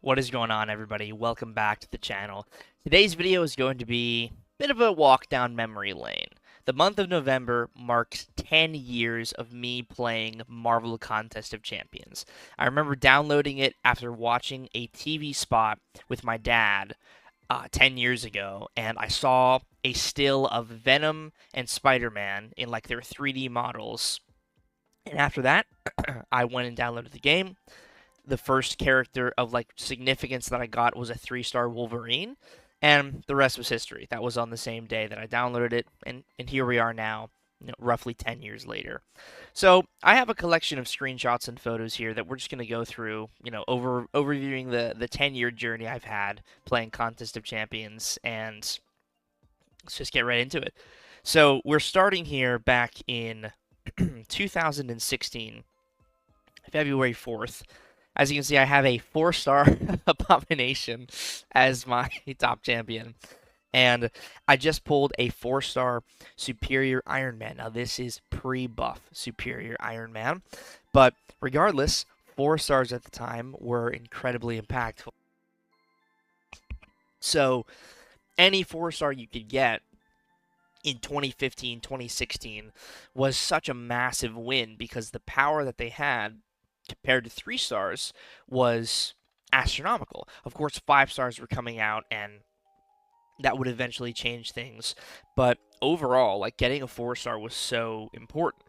What is going on, everybody? Welcome back to the channel. Today's video is going to be a bit of a walk down memory lane. The month of November marks 10 years of me playing Marvel Contest of Champions. I remember downloading it after watching a TV spot with my dad 10 years ago, and I saw a still of Venom and Spider-Man in like their 3D models. And after that, I went and downloaded the game. The first character of like significance that I got was a 3-star Wolverine, and the rest was history. That was on the same day that I downloaded it, and here we are now, roughly 10 years later. So I have a collection of screenshots and photos here that we're just going to go through, overviewing the 10-year journey I've had playing Contest of Champions, and let's just get right into it. So we're starting here back in 2016, February 4th. As you can see, I have a 4-star Abomination as my top champion. And I just pulled a 4-star Superior Iron Man. Now, this is pre-buff Superior Iron Man. But regardless, 4 stars at the time were incredibly impactful. So, any 4-star you could get in 2015, 2016 was such a massive win because the power that they had compared to 3 stars was astronomical. Of course, 5 stars were coming out, and that would eventually change things. But overall, like getting a 4-star was so important.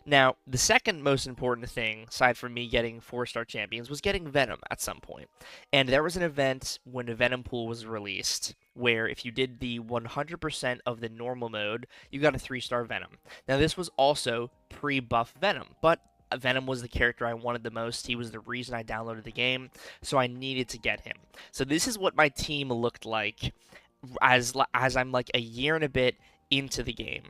Now, the second most important thing, aside from me getting 4-star champions, was getting Venom at some point. And there was an event when a Venom pool was released where if you did the 100% of the normal mode, you got a 3-star Venom. Now, this was also pre-buff Venom, but Venom was the character I wanted the most. He was the reason I downloaded the game, so I needed to get him. So this is what my team looked like as I'm like a year and a bit into the game.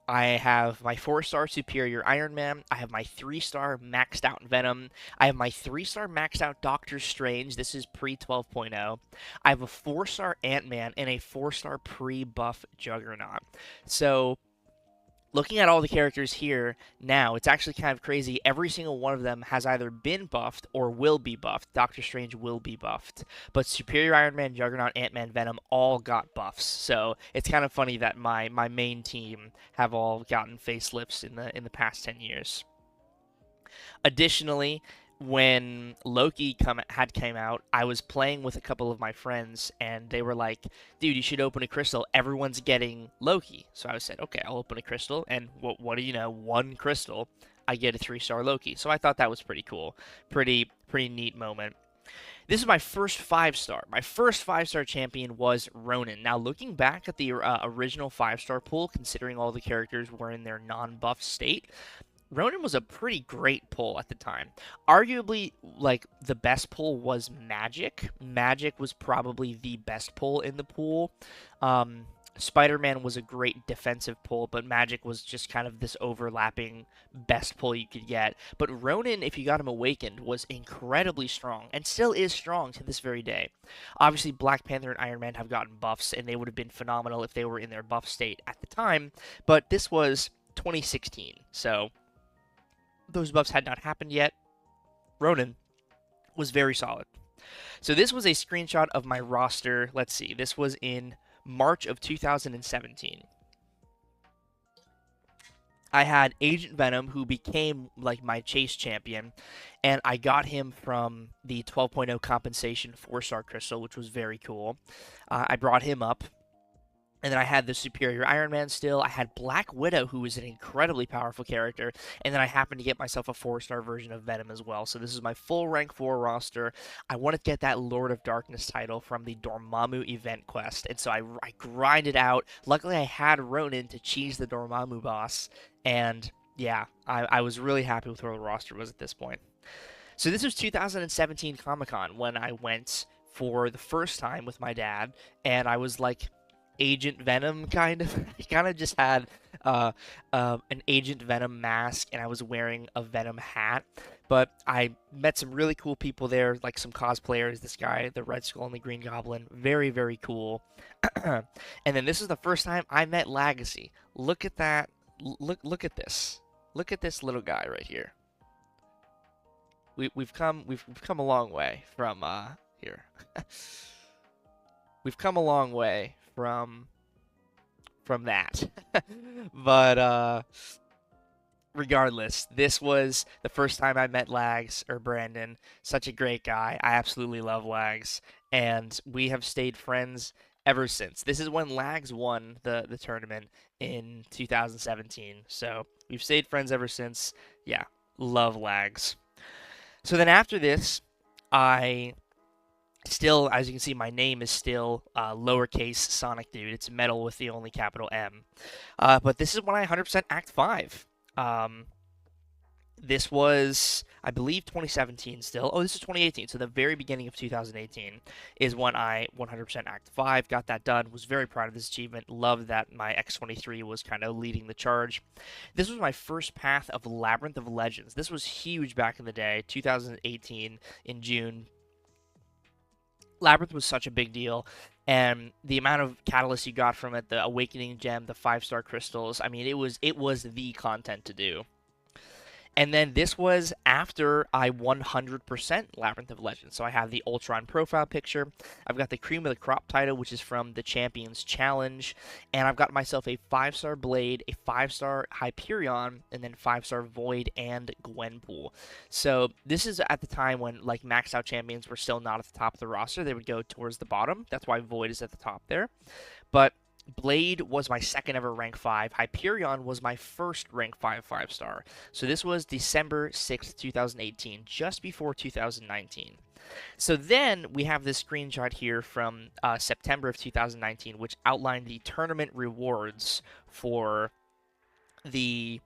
I have my 4-star Superior Iron Man. I have my 3-star maxed out Venom. I have my 3-star maxed out Doctor Strange. This is pre 12.0. I have a 4-star Ant-Man and a 4-star pre-buff Juggernaut. So looking at all the characters here now, it's actually kind of crazy. Every single one of them has either been buffed or will be buffed. Doctor Strange will be buffed. But Superior Iron Man, Juggernaut, Ant-Man, Venom all got buffs. So it's kind of funny that my main team have all gotten facelifts in the past 10 years. Additionally, when Loki came out, I was playing with a couple of my friends, and they were like, "Dude, you should open a crystal. Everyone's getting Loki." So I said, "Okay, I'll open a crystal." And what do you know? 1 crystal, I get a 3-star Loki. So I thought that was pretty cool, pretty neat moment. This is my first 5-star. My first 5-star champion was Ronin. Now, looking back at the original 5-star pool, considering all the characters were in their non-buff state, Ronin was a pretty great pull at the time. Arguably, like, the best pull was Magic. Magic was probably the best pull in the pool. Spider-Man was a great defensive pull, but Magic was just kind of this overlapping best pull you could get. But Ronin, if you got him awakened, was incredibly strong, and still is strong to this very day. Obviously, Black Panther and Iron Man have gotten buffs, and they would have been phenomenal if they were in their buff state at the time, but this was 2016, so those buffs had not happened yet. Ronin was very solid. So this was a screenshot of my roster. Let's see. This was in March of 2017. I had Agent Venom, who became like my chase champion, and I got him from the 12.0 compensation 4-star crystal, which was very cool. I brought him up. And then I had the Superior Iron Man still. I had Black Widow, who was an incredibly powerful character. And then I happened to get myself a 4-star version of Venom as well. So this is my full rank 4 roster. I wanted to get that Lord of Darkness title from the Dormammu event quest. And so I grinded out. Luckily, I had Ronin to cheese the Dormammu boss. And yeah, I was really happy with where the roster was at this point. So this was 2017 Comic-Con when I went for the first time with my dad. And I was like Agent Venom, kind of. I kind of just had an Agent Venom mask, and I was wearing a Venom hat. But I met some really cool people there, like some cosplayers. This guy, the Red Skull and the Green Goblin, very, very cool. And then this is the first time I met Legacy. Look at that. Look at this. Look at this little guy right here. We've come a long way from here. We've come a long way from that. But regardless, this was the first time I met Lags or Brandon. Such a great guy. I absolutely love Lags, and we have stayed friends ever since. This is when Lags won the tournament in 2017. So we've stayed friends ever since. Yeah, love Lags. So then after this, I still, as you can see, my name is still lowercase Sonic Dude. It's metal with the only capital M. But this is when I 100% Act 5. Um, this was, I believe, 2017 still. Oh, this is 2018. So the very beginning of 2018 is when I 100% Act 5 got that done. Was very proud of this achievement. Loved that my X23 was kind of leading the charge. This was my first path of Labyrinth of Legends. This was huge back in the day, 2018 in June. Labyrinth was such a big deal, and the amount of catalyst you got from it, the Awakening Gem, the 5-star crystals, I mean, it was the content to do. And then this was after I 100% Labyrinth of Legends. So I have the Ultron profile picture. I've got the Cream of the Crop title, which is from the Champions Challenge. And I've got myself a 5-star Blade, a 5-star Hyperion, and then 5-star Void and Gwenpool. So this is at the time when like maxed out champions were still not at the top of the roster. They would go towards the bottom. That's why Void is at the top there. But Blade was my second ever rank 5. Hyperion was my first rank 5 5-star. So this was December 6th, 2018, just before 2019. So then we have this screenshot here from September of 2019, which outlined the tournament rewards for the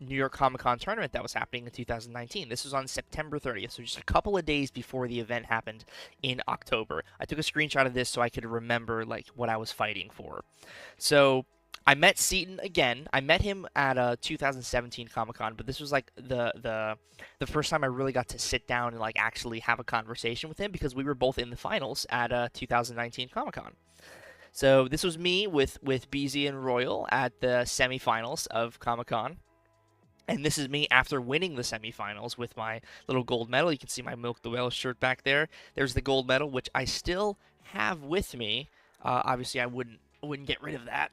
New York Comic Con tournament that was happening in 2019. This was on September 30th, so just a couple of days before the event happened in October. I took a screenshot of this so I could remember like what I was fighting for. So I met Seaton again. I met him at a 2017 Comic Con, but this was like the first time I really got to sit down and like actually have a conversation with him because we were both in the finals at a 2019 Comic Con. So this was me with BZ and Royal at the semifinals of Comic-Con. And this is me after winning the semifinals with my little gold medal. You can see my Milk the Whale shirt back there. There's the gold medal, which I still have with me. Obviously, I wouldn't get rid of that.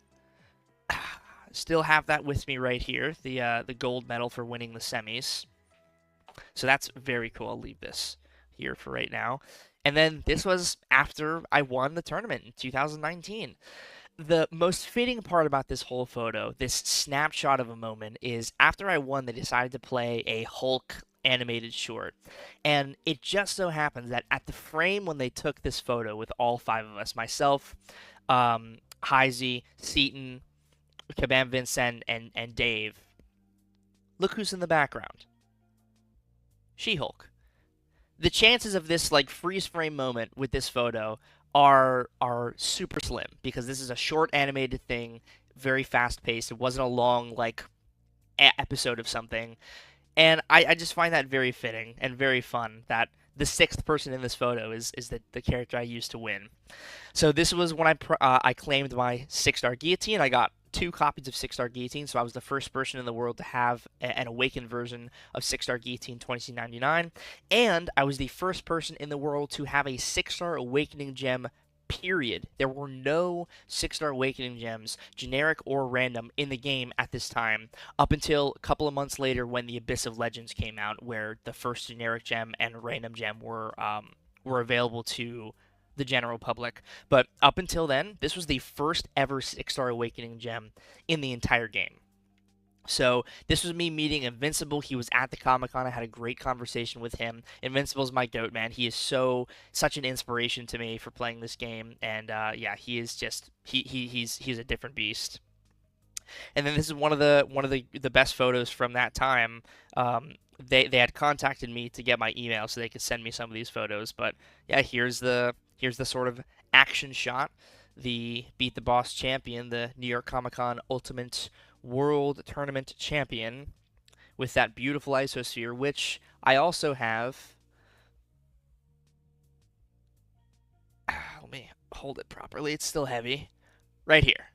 Still have that with me right here, the gold medal for winning the semis. So that's very cool. I'll leave this here for right now. And then this was after I won the tournament in 2019. The most fitting part about this whole photo, this snapshot of a moment, is after I won, they decided to play a Hulk animated short. And it just so happens that at the frame when they took this photo with all 5 of us, myself, Heisey, Seaton, Kabam Vincent, and Dave, look who's in the background. She-Hulk. The chances of this like freeze frame moment with this photo are super slim because this is a short animated thing, very fast paced. It wasn't a long like episode of something, and I just find that very fitting and very fun that the 6th person in this photo is the character I used to win. So this was when I claimed my 6-star guillotine. I got 2 copies of 6-star guillotine, so I was the first person in the world to have an awakened version of 6-star guillotine 2099, and I was the first person in the world to have a 6-star awakening gem. Period. There were no 6-star awakening gems, generic or random, in the game at this time, up until a couple of months later when the Abyss of Legends came out, where the first generic gem and random gem were available to the general public. But up until then, this was the first ever 6-star awakening gem in the entire game. So this was me meeting Invincible. He was at the Comic-Con. I had a great conversation with him. Invincible's my goat, man. He is such an inspiration to me for playing this game. And yeah, he is just he's a different beast. And then this is one of the best photos from that time. They had contacted me to get my email so they could send me some of these photos. But yeah, here's the sort of action shot. The Beat the Boss champion, the New York Comic-Con Ultimate World Tournament champion, with that beautiful isosphere, which I also have. Let me hold it properly. It's still heavy. Right here.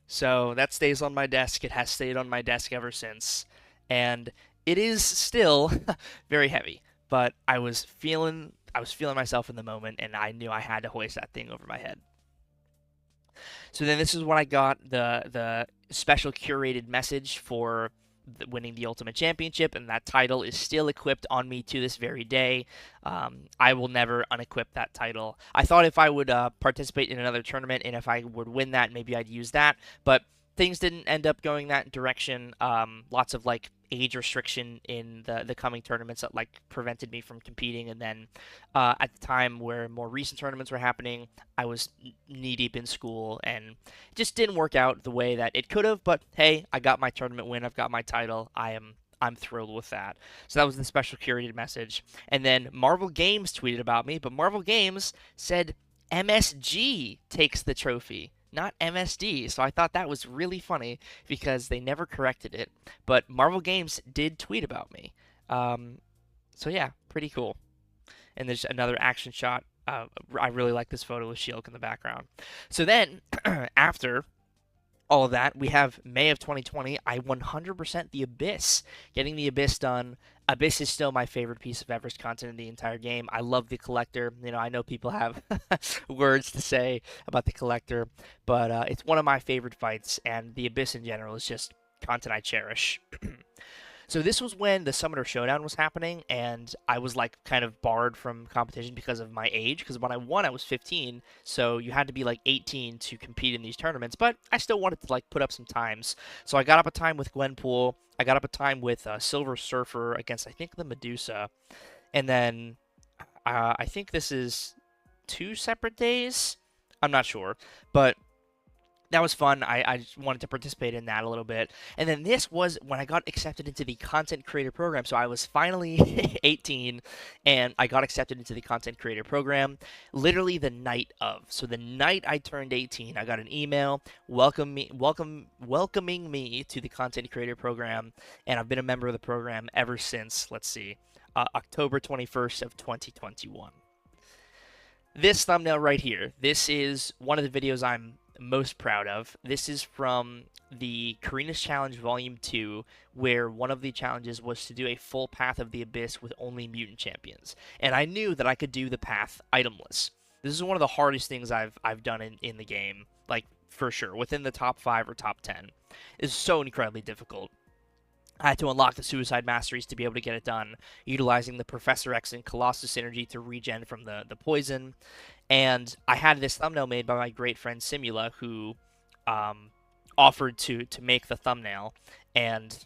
So that stays on my desk. It has stayed on my desk ever since. And it is still very heavy. But I was feeling I was feeling myself in the moment, and I knew I had to hoist that thing over my head. So then this is when I got the special curated message for winning the Ultimate Championship, and that title is still equipped on me to this very day. I will never unequip that title. I thought if I would participate in another tournament and if I would win that, maybe I'd use that, but things didn't end up going that direction. Lots of like age restriction in the coming tournaments that like prevented me from competing, and then at the time where more recent tournaments were happening, I was knee deep in school and it just didn't work out the way that it could have. But hey, I got my tournament win. I've got my title. I'm thrilled with that. So that was the special curated message. And then Marvel Games tweeted about me, but Marvel Games said MSG takes the trophy, not MSD. So I thought that was really funny because they never corrected it. But Marvel Games did tweet about me. So yeah, pretty cool. And there's another action shot. I really like this photo with Shield in the background. So then, after all of that, we have May of 2020. I 100% the Abyss. Getting the Abyss done. Abyss is still my favorite piece of Everest content in the entire game. I love the Collector. You know, I know people have words to say about the Collector, but it's one of my favorite fights, and the Abyss in general is just content I cherish. So this was when the Summoner Showdown was happening, and I was like kind of barred from competition because of my age. Because when I won, I was 15, so you had to be like 18 to compete in these tournaments. But I still wanted to like put up some times, so I got up a time with Gwenpool. I got up a time with Silver Surfer against I think the Medusa, and then I think this is 2 separate days. I'm not sure, but that was fun. I just wanted to participate in that a little bit. And then this was when I got accepted into the content creator program. So I was finally 18 and I got accepted into the content creator program literally the night of. So the night I turned 18, I got an email welcoming me to the content creator program, and I've been a member of the program ever since, let's see, October 21st of 2021. This thumbnail right here, this is one of the videos I'm most proud of. This is from the Karina's Challenge Volume 2, where one of the challenges was to do a full path of the Abyss with only mutant champions. And I knew that I could do the path itemless. This is one of the hardest things I've done in the game, like for sure, within the top 5 or top 10. It's so incredibly difficult. I had to unlock the Suicide Masteries to be able to get it done, utilizing the Professor X and Colossus energy to regen from the poison. And I had this thumbnail made by my great friend Simula, who offered to make the thumbnail. And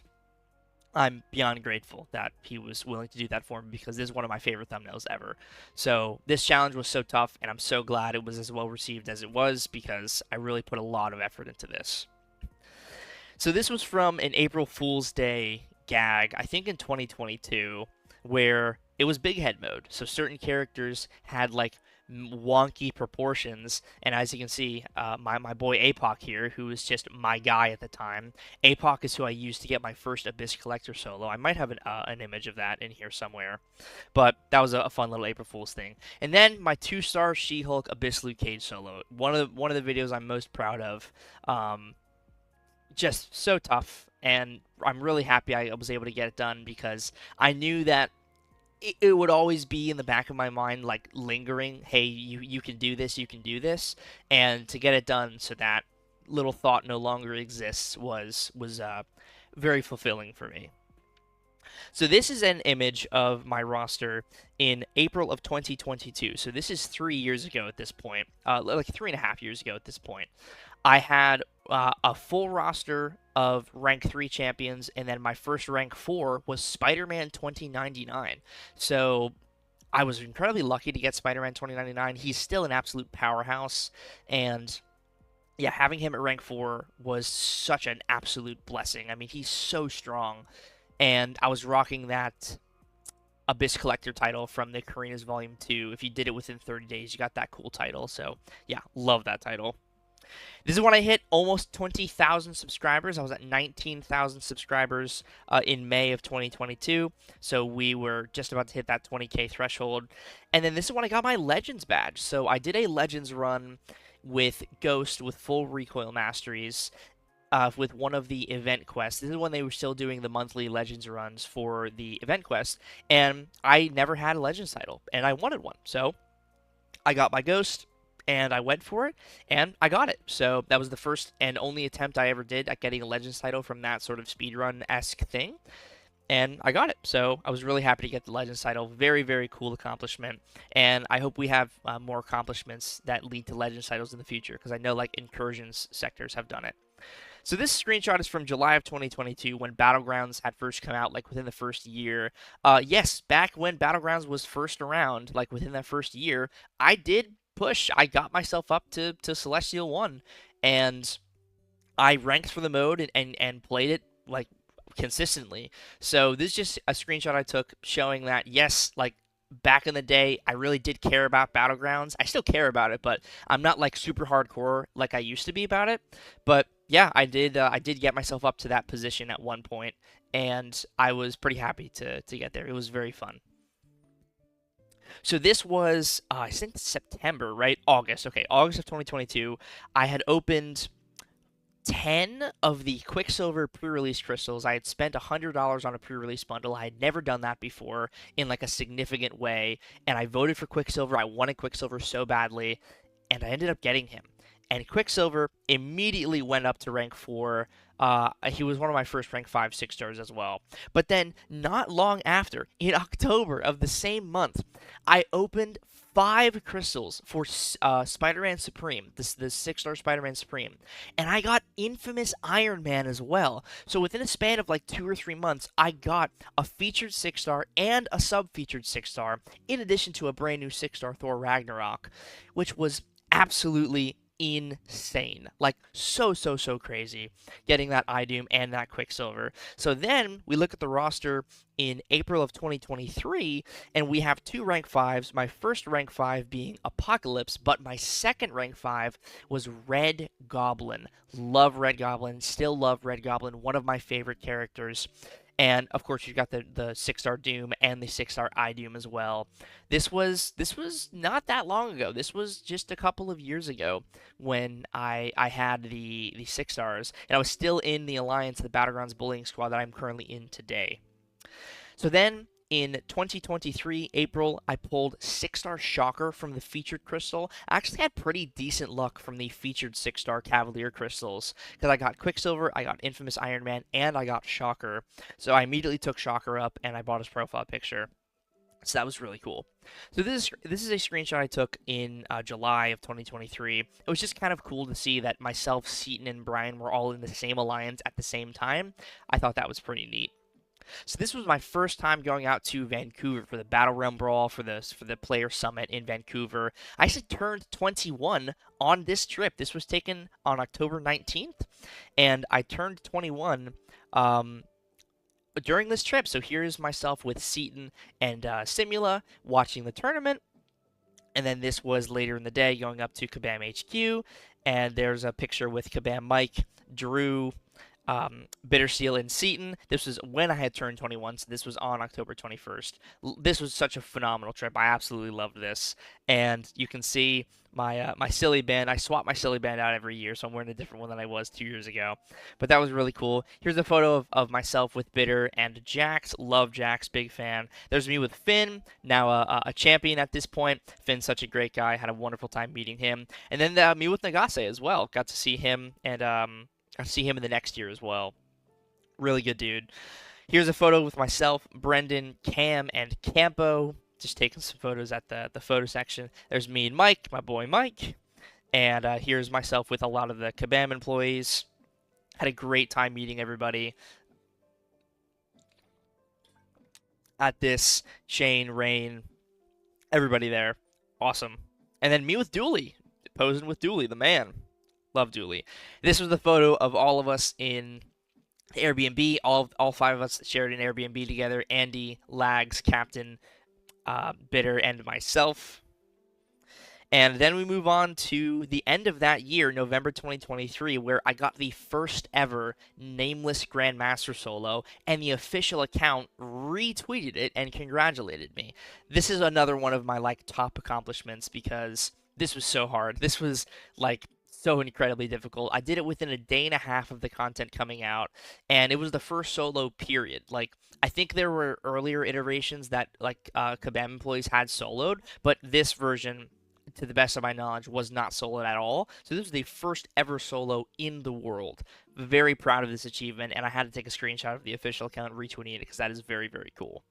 I'm beyond grateful that he was willing to do that for me, because this is one of my favorite thumbnails ever. So this challenge was so tough, and I'm so glad it was as well received as it was, because I really put a lot of effort into this. So this was from an April Fool's Day gag, I think in 2022, where it was big head mode. So certain characters had like wonky proportions, and as you can see, my boy Apoc here, who was just my guy at the time. Apoc is who I used to get my first Abyss Collector solo. I might have an image of that in here somewhere, but that was a fun little April Fool's thing. And then my 2-star She-Hulk Abyss Luke Cage solo, one of the videos I'm most proud of. Just so tough, and I'm really happy I was able to get it done, because I knew that it would always be in the back of my mind, like lingering, hey, you can do this, you can do this, and to get it done so that little thought no longer exists was very fulfilling for me. So this is an image of my roster in April of 2022. So this is 3 years ago at this point, like 3.5 years ago at this point. I had a full roster of rank 3 champions, and then my first rank 4 was Spider-Man 2099. So I was incredibly lucky to get Spider-Man 2099. He's still an absolute powerhouse, and yeah, having him at rank 4 was such an absolute blessing. I mean, he's so strong, and I was rocking that Abyss Collector title from the Karina's Volume 2. If you did it within 30 days, you got that cool title. So yeah, love that title. This is when I hit almost 20,000 subscribers. I was at 19,000 subscribers in May of 2022. So we were just about to hit that 20K threshold. And then this is when I got my Legends badge. So I did a Legends run with Ghost with full recoil masteries. with one of the event quests. This is when they were still doing the monthly Legends runs for the event quest, and I never had a Legends title, and I wanted one. So I got my Ghost, and I went for it, and I got it. So that was the first and only attempt I ever did at getting a Legends title from that sort of speedrun-esque thing, and I got it. So I was really happy to get the Legends title. Very, very cool accomplishment, and I hope we have more accomplishments that lead to Legends titles in the future, because I know like Incursions sectors have done it. So this screenshot is from July of 2022 when Battlegrounds had first come out, like within the first year. Yes, back when Battlegrounds was first around, like within that first year, I did push. I got myself up to Celestial 1, and I ranked for the mode and played it like consistently. So this is just a screenshot I took showing that yes, like back in the day, I really did care about Battlegrounds. I still care about it, but I'm not like super hardcore like I used to be about it. But yeah, I did. I did get myself up to that position at one point, and I was pretty happy to get there. It was very fun. So this was, I think September, right? August. Okay, August of 2022. I had opened 10 of the Quicksilver pre-release crystals. I had spent $100 on a pre-release bundle. I had never done that before in like a significant way, and I voted for Quicksilver. I wanted Quicksilver so badly, and I ended up getting him. And Quicksilver immediately went up to rank 4. He was one of my first rank 5 6 stars as well. But then, not long after, in October of the same month, I opened 5 crystals for Spider-Man Supreme, the 6-star Spider-Man Supreme, and I got Infamous Iron Man as well. So within a span of like 2 or 3 months, I got a featured 6-star and a sub-featured 6-star, in addition to a brand new 6-star Thor Ragnarok, which was absolutely insane. Like so crazy getting that iDoom and that Quicksilver. So then we look at the roster in April of 2023, and we have 2 rank 5s. My first rank 5 being Apocalypse, but my second rank 5 was Red Goblin. Love Red Goblin, still love Red Goblin, one of my favorite characters. And of course, you got the 6-star Doom and the 6-star iDoom as well. This was not that long ago. This was just a couple of years ago when I had the 6-stars, and I was still in the Alliance, the Battlegrounds Bullying Squad that I'm currently in today. So then in 2023, April, I pulled 6-star Shocker from the featured crystal. I actually had pretty decent luck from the featured 6-star Cavalier crystals, because I got Quicksilver, I got Infamous Iron Man, and I got Shocker. So I immediately took Shocker up, and I bought his profile picture. So that was really cool. So this is a screenshot I took in July of 2023. It was just kind of cool to see that myself, Seaton, and Brian were all in the same alliance at the same time. I thought that was pretty neat. So this was my first time going out to Vancouver for the Battle Realm Brawl, for the Player Summit in Vancouver. I actually turned 21 on this trip. This was taken on October 19th, and I turned 21 during this trip. So here's myself with Seaton and Simula watching the tournament. And then this was later in the day going up to Kabam HQ. And there's a picture with Kabam Mike, Drew, Bittersteel, and Seaton. This was when I had turned 21, so this was on October 21st. This was such a phenomenal trip. I absolutely loved this. And you can see my silly band. I swap my silly band out every year, so I'm wearing a different one than I was 2 years ago. But that was really cool. Here's a photo of myself with Bitter and Jax. Love Jax, big fan. There's me with Finn, now a champion at this point. Finn's such a great guy. Had a wonderful time meeting him. And then me with Nagase as well. Got to see him, and I'll see him in the next year as well. Really good dude. Here's a photo with myself, Brendan, Cam, and Campo. Just taking some photos at the photo section. There's me and Mike, my boy Mike. And here's myself with a lot of the Kabam employees. Had a great time meeting everybody at this. Shane, Rain, everybody there. Awesome. And then me with Dooley. Posing with Dooley, the man. Love Dooley. This was the photo of all of us in Airbnb. All 5 of us shared an Airbnb together. Andy, Lags, Captain, Bitter, and myself. And then we move on to the end of that year, November 2023, where I got the first ever Nameless Grandmaster solo, and the official account retweeted it and congratulated me. This is another one of my top accomplishments, because this was so hard. This was so incredibly difficult. I did it within a day and a half of the content coming out, and it was the first solo period. Like, I think there were earlier iterations that like Kabam employees had soloed, but this version, to the best of my knowledge, was not soloed at all. So this was the first ever solo in the world. Very proud of this achievement, and I had to take a screenshot of the official account and retweeting it because that is very, very cool.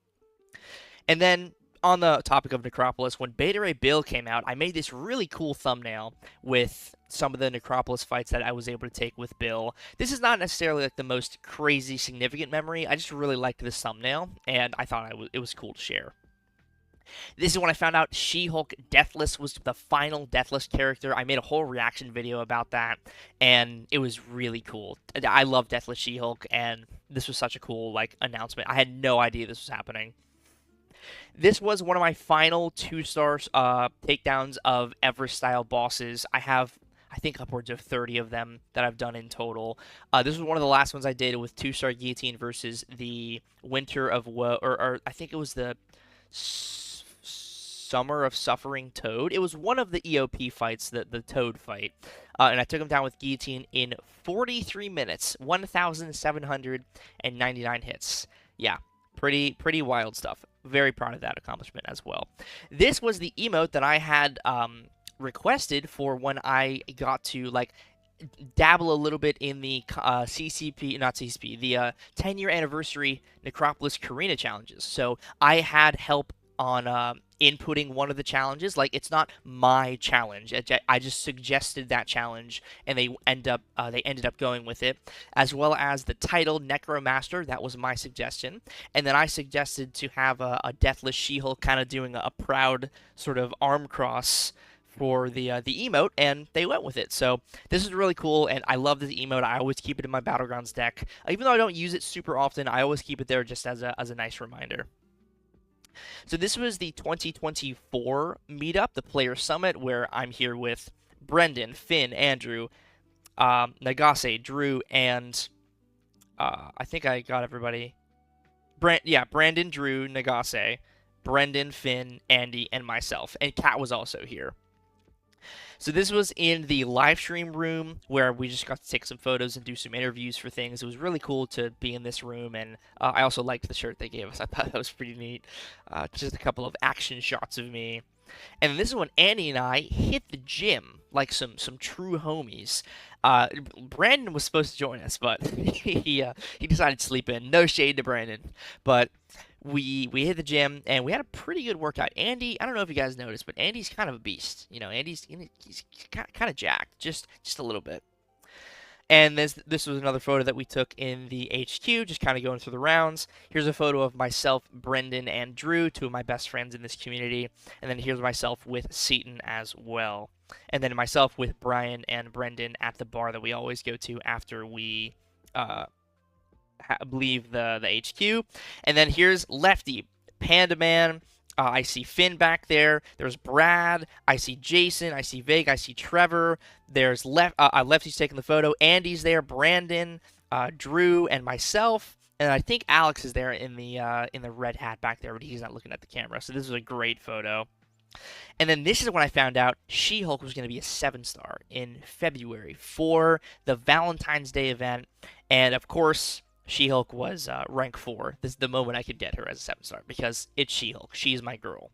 And then on the topic of Necropolis, when Beta Ray Bill came out, I made this really cool thumbnail with some of the Necropolis fights that I was able to take with Bill. This is not necessarily like the most crazy significant memory. I just really liked this thumbnail, and I thought it was cool to share. This is when I found out She-Hulk Deathless was the final Deathless character. I made a whole reaction video about that, and it was really cool. I love Deathless She-Hulk, and this was such a cool like announcement. I had no idea this was happening. This was one of my final 2-star takedowns of Everest-style bosses. I have, I think, upwards of 30 of them that I've done in total. This was one of the last ones I did with 2-star Guillotine versus the Winter of Woe, or I think it was the Summer of Suffering Toad. It was one of the EOP fights, the Toad fight. And I took him down with Guillotine in 43 minutes, 1,799 hits. Yeah, pretty wild stuff. Very proud of that accomplishment as well. This was the emote that I had requested for when I got to like dabble a little bit in the CCP, not CCP, the 10-year anniversary Necropolis Karina challenges. So I had help on inputting one of the challenges. Like, it's not my challenge. I just suggested that challenge, and they ended up going with it, as well as the title Necromaster. That was my suggestion, and then I suggested to have a Deathless She-Hulk kind of doing a proud sort of arm cross for the emote, and they went with it. So this is really cool, and I love this emote. I always keep it in my Battlegrounds deck. Even though I don't use it super often, I always keep it there just as a nice reminder. So this was the 2024 meetup, the Player Summit, where I'm here with Brendan, Finn, Andrew, Nagase, Drew, and I think I got everybody. Brandon, Drew, Nagase, Brendan, Finn, Andy, and myself. And Kat was also here. So this was in the live stream room where we just got to take some photos and do some interviews for things. It was really cool to be in this room, and I also liked the shirt they gave us. I thought that was pretty neat. Just a couple of action shots of me. And this is when Andy and I hit the gym like some true homies. Brandon was supposed to join us, but he decided to sleep in. No shade to Brandon, but we hit the gym and we had a pretty good workout. Andy, I don't know if you guys noticed, but Andy's kind of a beast. You know, he's kind of jacked, just a little bit. And this was another photo that we took in the HQ, just kind of going through the rounds. Here's a photo of myself, Brendan, and Drew, two of my best friends in this community. And then here's myself with Seaton as well. And then myself with Brian and Brendan at the bar that we always go to after we leave the HQ. And then here's Lefty, Panda Man. I see Finn back there. There's Brad. I see Jason. I see Vig. I see Trevor. There's Lefty's taking the photo. Andy's there. Brandon, Drew, and myself. And I think Alex is there in the red hat back there, but he's not looking at the camera. So this is a great photo. And then this is when I found out She-Hulk was going to be a 7-star in February for the Valentine's Day event. And of course, She-Hulk was rank 4. This is the moment I could get her as a 7-star because it's She-Hulk. She's my girl.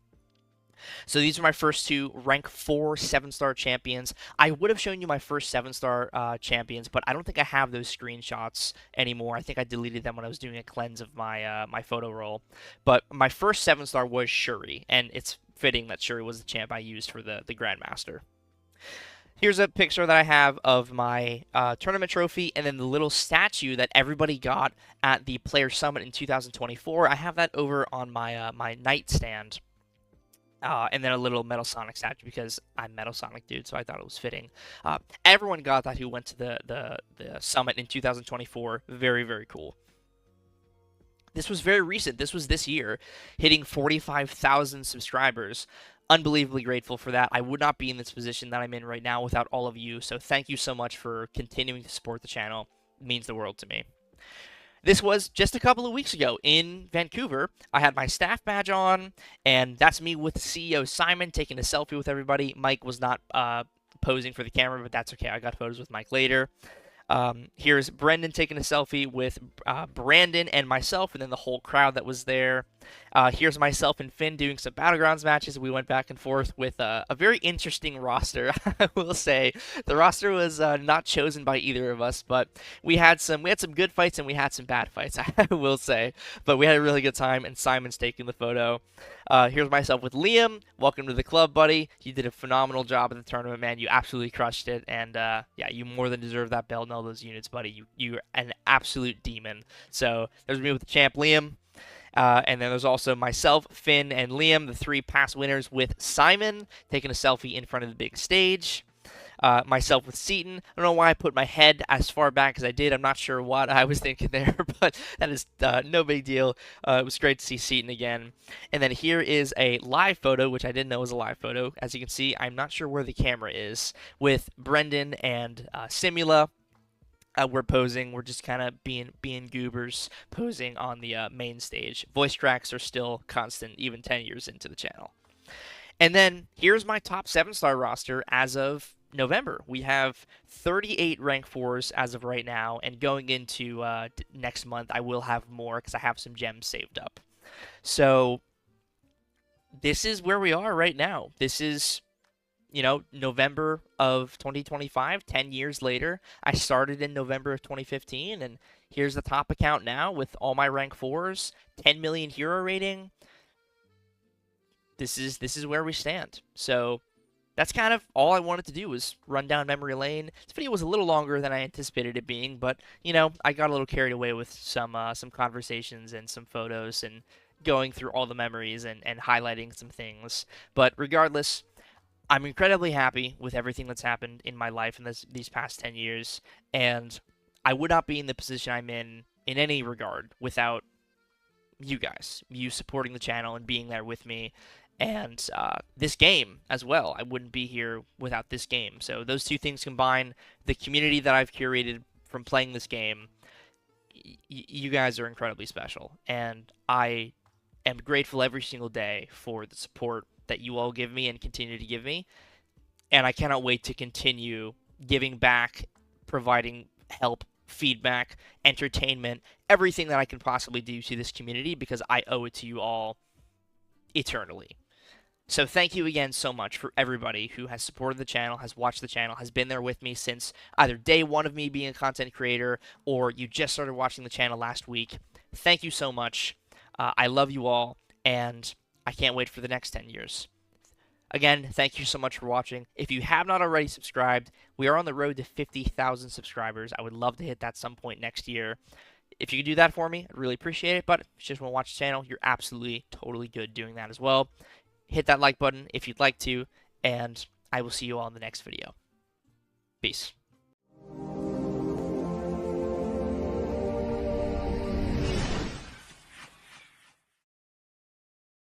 So these are my first two rank 4 7-star champions. I would have shown you my first 7-star champions, but I don't think I have those screenshots anymore. I think I deleted them when I was doing a cleanse of my my photo roll. But my first 7-star was Shuri, and it's fitting that Shuri was the champ I used for the Grandmaster. Here's a picture that I have of my tournament trophy, and then the little statue that everybody got at the Player Summit in 2024. I have that over on my my nightstand, and then a little Metal Sonic statue because I'm Metal Sonic dude, so I thought it was fitting. Everyone got that who went to the summit in 2024. Very cool. This was very recent. This was this year, hitting 45,000 subscribers. Unbelievably grateful for that. I would not be in this position that I'm in right now without all of you, so thank you so much for continuing to support the channel. It means the world to me. This was just a couple of weeks ago in Vancouver. I had my staff badge on, and that's me with CEO Simon taking a selfie with everybody. Mike was not posing for the camera, but that's okay. I got photos with Mike later. Here's Brendan taking a selfie with Brandon and myself, and then the whole crowd that was there. Here's myself and Finn doing some Battlegrounds matches. We went back and forth with a very interesting roster, I will say. The roster was not chosen by either of us, but we had some good fights and we had some bad fights, I will say. But we had a really good time, and Simon's taking the photo. Here's myself with Liam. Welcome to the club, buddy. You did a phenomenal job at the tournament, man. You absolutely crushed it, and yeah, you more than deserve that belt and all those units, buddy. You're an absolute demon. So there's me with the champ, Liam. And then there's also myself, Finn, and Liam, the 3 past winners with Simon, taking a selfie in front of the big stage. Myself with Seaton. I don't know why I put my head as far back as I did. I'm not sure what I was thinking there, but that is no big deal. It was great to see Seaton again. And then here is a live photo, which I didn't know was a live photo. As you can see, I'm not sure where the camera is, with Brendan and Simula. We're posing. We're just kind of being goobers, posing on the main stage. Voice cracks are still constant, even 10 years into the channel. And then here's my top 7-star roster as of November. We have 38 rank 4s as of right now, and going into next month, I will have more because I have some gems saved up. So this is where we are right now. This is, you know, November of 2025, 10 years later. I started in November of 2015, and here's the top account now with all my rank 4s, 10 million hero rating. This is where we stand. So that's kind of all I wanted to do, was run down memory lane. This video was a little longer than I anticipated it being, but you know, I got a little carried away with some conversations and some photos and going through all the memories and highlighting some things. But regardless, I'm incredibly happy with everything that's happened in my life in these past 10 years, and I would not be in the position I'm in any regard without you guys, you supporting the channel and being there with me. And this game as well. I wouldn't be here without this game. So those two things combined, the community that I've curated from playing this game, you guys are incredibly special. And I am grateful every single day for the support that you all give me and continue to give me. And I cannot wait to continue giving back, providing help, feedback, entertainment, everything that I can possibly do to this community, because I owe it to you all eternally. So thank you again so much for everybody who has supported the channel, has watched the channel, has been there with me since either day one of me being a content creator, or you just started watching the channel last week. Thank you so much. I love you all, and I can't wait for the next 10 years. Again, thank you so much for watching. If you have not already subscribed, we are on the road to 50,000 subscribers. I would love to hit that some point next year. If you could do that for me, I'd really appreciate it. But if you just want to watch the channel, you're absolutely, totally good doing that as well. Hit that like button if you'd like to, and I will see you all in the next video. Peace.